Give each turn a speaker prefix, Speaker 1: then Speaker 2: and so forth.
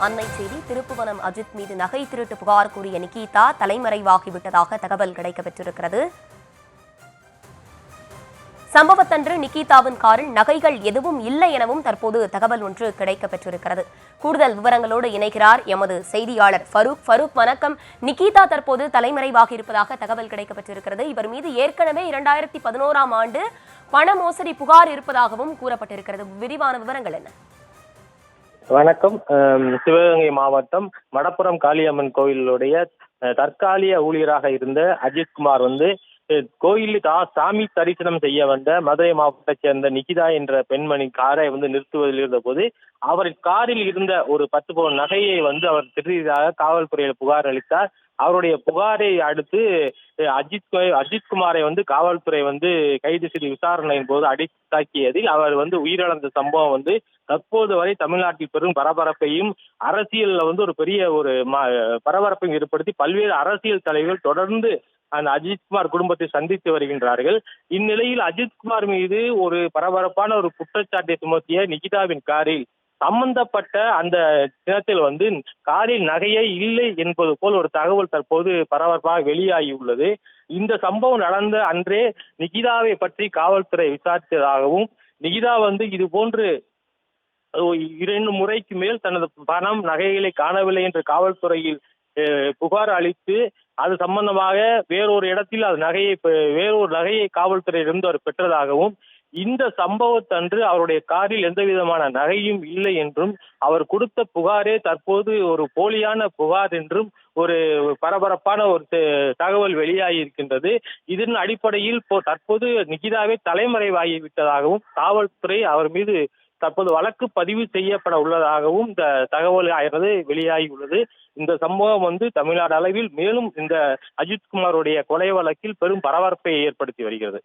Speaker 1: அன்னை செய்தி. திருப்புவனம் அஜித் மீது நகை திருட்டு புகார் கூறிய நிகிதா தலைமறைவாகிவிட்டதாக தகவல் கிடைக்கப்பெற்றிருக்கிறது. சம்பவத்தன்று நிகிதாவின் காரில் நகைகள் எதுவும் இல்லை எனவும் தற்போது தகவல் ஒன்று கிடைக்கப்பெற்றிருக்கிறது. கூடுதல் விவரங்களோடு இணைகிறார் எமது செய்தியாளர் ஃபரூக். ஃபரூக், வணக்கம். நிகிதா தற்போது தலைமறைவாக இருப்பதாக தகவல் கிடைக்கப்பெற்றிருக்கிறது. இவர் மீது ஏற்கனவே 2011ஆம் ஆண்டு பண மோசடி புகார் இருப்பதாகவும் கூறப்பட்டிருக்கிறது. விரிவான விவரங்கள் என்ன?
Speaker 2: வணக்கம். சிவகங்கை மாவட்டம் மடப்புரம் காளியம்மன் கோயிலுடைய தற்காலிக ஊழியராக இருந்த அஜித்குமார் கோயிலில் சாமி தரிசனம் செய்ய வந்த மதுரை மாவட்டத்தைச் சேர்ந்த நிகிதா என்ற பெண்மணி காரை நிறுத்துவதில் இருந்த போது அவர் காரில் இருந்த ஒரு 10 பவுன் நகையை அவர் திருடியதாக காவல்துறையில் புகார் அளித்தார். அவருடைய புகாரை அடுத்து அஜித்குமாரை காவல்துறை கைது செய்து விசாரணையின் போது தாக்கியதில் அவர் உயிரிழந்த சம்பவம் தற்போது வரை தமிழ்நாட்டில் பெரும் பரபரப்பையும் அரசியல்ல ஒரு பெரிய பரபரப்பையும் ஏற்படுத்தி பல்வேறு அரசியல் தலைவர்கள் தொடர்ந்து அந்த அஜித்குமார் குடும்பத்தை சந்தித்து வருகின்றார்கள். இந்நிலையில் அஜித்குமார் மீது ஒரு பரபரப்பான ஒரு குற்றச்சாட்டை சுமத்திய நிகிதாவின் காரில் சம்பந்தப்பட்ட அந்த தினத்தில் காரில் நகையே இல்லை என்பது போல் ஒரு தகவல் தற்போது பரபரப்பாக வெளியாகியுள்ளது. இந்த சம்பவம் நடந்த அன்றே நிகிதாவை பற்றி காவல்துறை விசாரித்ததாகவும் நிகிதா இது போன்று 2 முறைக்கு மேல் தனது பணம் நகைகளை காணவில்லை என்று காவல்துறையில் புகார் அளித்து அது சம்பந்தமாக வேறொரு இடத்தில் வேறொரு நகையை காவல்துறையிலிருந்து அவர் பெற்றதாகவும் இந்த சம்பவத்தன்று அவருடைய காரில் எந்த விதமான நகையும் இல்லை என்றும் அவர் கொடுத்த புகாரே தற்போது ஒரு போலியான புகார் என்றும் ஒரு பரபரப்பான ஒரு தகவல் வெளியாகி இருக்கின்றது. இதன் அடிப்படையில் தற்போது நிகிதாவே தலைமறைவாகிவிட்டதாகவும் காவல்துறை அவர் மீது தற்போது வழக்கு பதிவு செய்யப்பட உள்ளதாகவும் இந்த தகவல் வெளியாகி உள்ளது. இந்த சம்பவம் தமிழ்நாடு அளவில் மேலும் இந்த அஜித்குமாருடைய கொலை வழக்கில் பெரும் பரபரப்பை ஏற்படுத்தி வருகிறது.